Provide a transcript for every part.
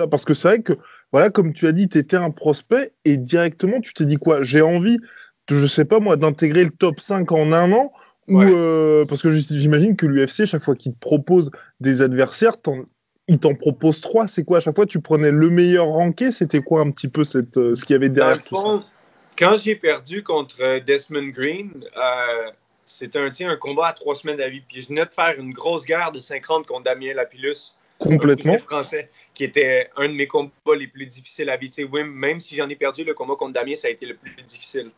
ça? Parce que c'est vrai que, voilà, comme tu as dit, tu étais un prospect et directement, tu t'es dit quoi? J'ai envie, je sais pas moi, d'intégrer le top 5 en un an ou Ouais. parce que j'imagine que l'UFC, chaque fois qu'il te propose des adversaires, il t'en propose trois. C'est quoi? À chaque fois, tu prenais le meilleur ranké? C'était quoi un petit peu ce qu'il y avait Dans le derrière tout ça? fond, quand j'ai perdu contre Desmond Green, c'était un combat à 3 semaines d'avis. Puis je venais de faire une grosse guerre de 50 contre Damien Lapillus, un cousin Complètement. français, qui était un de mes combats les plus difficiles à vivre. Oui, même si j'en ai perdu, le combat contre Damien, ça a été le plus difficile.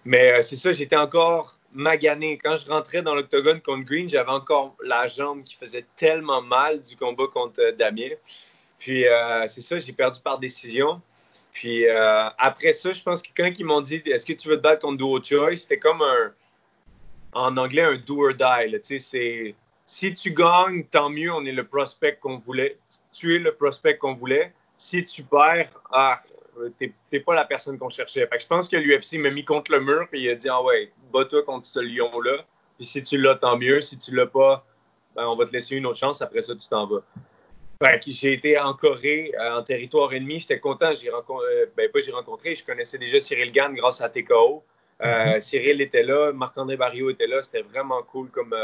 Mais c'est ça, j'étais encore magané. Quand je rentrais dans l'octogone contre Green, j'avais encore la jambe qui faisait tellement mal du combat contre Damien. Puis c'est ça, j'ai perdu par décision. Puis après ça, je pense que quand ils m'ont dit est-ce que tu veux te battre contre Duo Choi, c'était comme en anglais un do or die. Là, c'est, si tu gagnes, tant mieux, on est le prospect qu'on voulait. Tu es le prospect qu'on voulait. Si tu perds, t'es pas la personne qu'on cherchait. Fait que je pense que l'UFC m'a mis contre le mur et il a dit ah ouais, bats-toi contre ce lion-là. Puis si tu l'as, tant mieux. Si tu l'as pas, ben, on va te laisser une autre chance. Après ça, tu t'en vas. Fait que j'ai été en Corée, en territoire ennemi. J'étais content. J'ai rencontré. Je connaissais déjà Cyril Gann grâce à TKO. Mhm. Cyril était là. Marc-André Barriot était là. C'était vraiment cool comme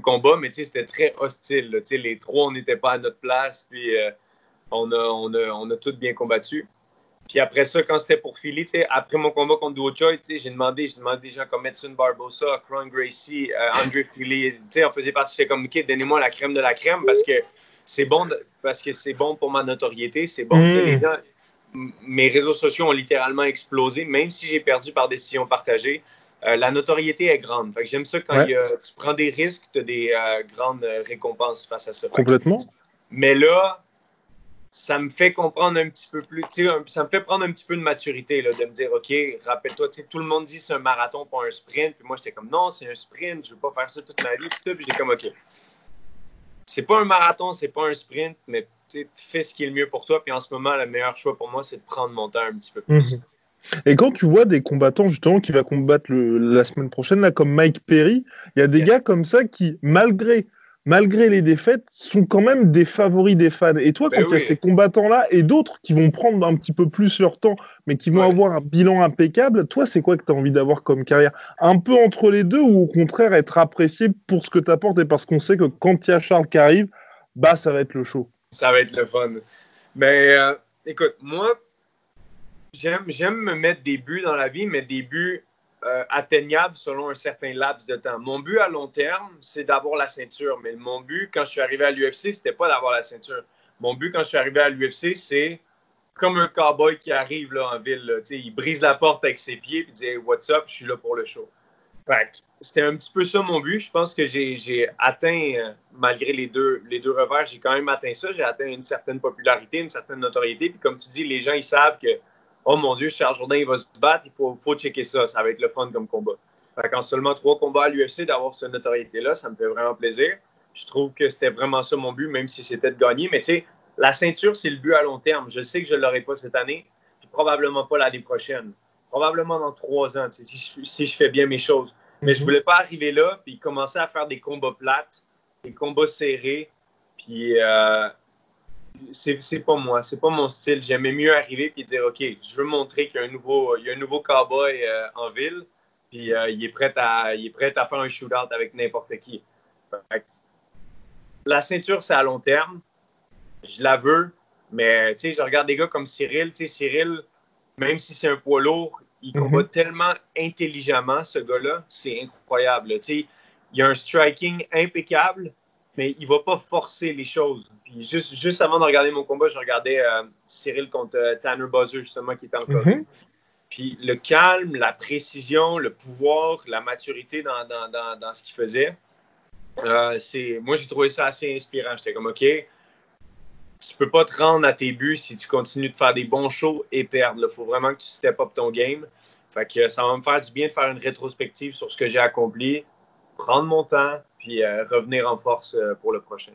combat. Mais c'était très hostile. Là. Les trois, on n'était pas à notre place. Puis on a tous bien combattu. Puis après ça, quand c'était pour Philly, après mon combat contre Duo Choi, j'ai demandé des gens comme Edson Barbosa, Kron Gracie, André Philly. On faisait partie, c'est comme, OK, donnez-moi la crème de la crème c'est bon, parce que c'est bon pour ma notoriété. C'est bon. Les Mhm. gens, mes réseaux sociaux ont littéralement explosé, même si j'ai perdu par décision partagée. La notoriété est grande. Fait que j'aime ça quand Ouais, tu prends des risques, tu as des grandes récompenses face à ça. complètement. Mais là, ça me fait comprendre un petit peu plus, ça me fait prendre un petit peu de maturité, là, de me dire, OK, rappelle-toi, tout le monde dit c'est un marathon, pas un sprint. Puis moi, j'étais comme, non, c'est un sprint, je veux pas faire ça toute ma vie. Puis j'étais comme, OK, c'est pas un marathon, c'est pas un sprint, mais fais ce qui est le mieux pour toi. Puis en ce moment, le meilleur choix pour moi, c'est de prendre mon temps un petit peu plus. Mhm. Et quand tu vois des combattants justement qui va combattre la semaine prochaine, là, comme Mike Perry, il y a des Yeah. gars comme ça qui, malgré les défaites, sont quand même des favoris des fans. Et toi, Ben quand il y a oui, ces combattants-là et d'autres qui vont prendre un petit peu plus leur temps, mais qui vont ouais. avoir un bilan impeccable, toi, c'est quoi que tu as envie d'avoir comme carrière? Un peu entre les deux ou au contraire être apprécié pour ce que tu apportes et parce qu'on sait que quand il y a Charles qui arrive, bah ça va être le show. Ça va être le fun. Mais écoute, moi, j'aime me mettre des buts dans la vie, mais des buts atteignables selon un certain laps de temps. Mon but à long terme, c'est d'avoir la ceinture. Mais mon but, quand je suis arrivé à l'UFC, c'était pas d'avoir la ceinture. Mon but, quand je suis arrivé à l'UFC, c'est comme un cowboy qui arrive là, en ville. Là. Il brise la porte avec ses pieds et dit hey, what's up, je suis là pour le show. Fait que c'était un petit peu ça mon but. Je pense que j'ai atteint, malgré les deux revers, j'ai quand même atteint ça. J'ai atteint une certaine popularité, une certaine notoriété. Puis comme tu dis, les gens, ils savent que, oh mon Dieu, Charles Jourdain, il va se battre. Il faut checker ça. Ça va être le fun comme combat. Fait qu'en seulement 3 combats à l'UFC, d'avoir cette notoriété-là, ça me fait vraiment plaisir. Je trouve que c'était vraiment ça mon but, même si c'était de gagner. Mais tu sais, la ceinture, c'est le but à long terme. Je sais que je ne l'aurai pas cette année, puis probablement pas l'année prochaine. Probablement dans 3 ans, si je fais bien mes choses. Mais je Mhm. voulais pas arriver là puis commencer à faire des combats plates, des combats serrés. Puis c'est pas moi, c'est pas mon style. J'aimais mieux arriver puis dire OK, je veux montrer qu'il y a un nouveau cowboy en ville. Puis il est prêt à faire un shootout avec n'importe qui. Fait que la ceinture, c'est à long terme. Je la veux. Mais je regarde des gars comme Cyril. Cyril, même si c'est un poids lourd, il combat Mhm. tellement intelligemment, ce gars-là. C'est incroyable. Il a un striking impeccable, mais il ne va pas forcer les choses. Puis juste avant de regarder mon combat, je regardais Cyril contre Tanner Buzzer, justement, qui était en Corée. Mhm. Puis le calme, la précision, le pouvoir, la maturité dans ce qu'il faisait, moi, j'ai trouvé ça assez inspirant. J'étais comme, OK, tu peux pas te rendre à tes buts si tu continues de faire des bons shows et perdre. Il faut vraiment que tu step up ton game. Fait que ça va me faire du bien de faire une rétrospective sur ce que j'ai accompli, prendre mon temps, puis revenir en force pour le prochain.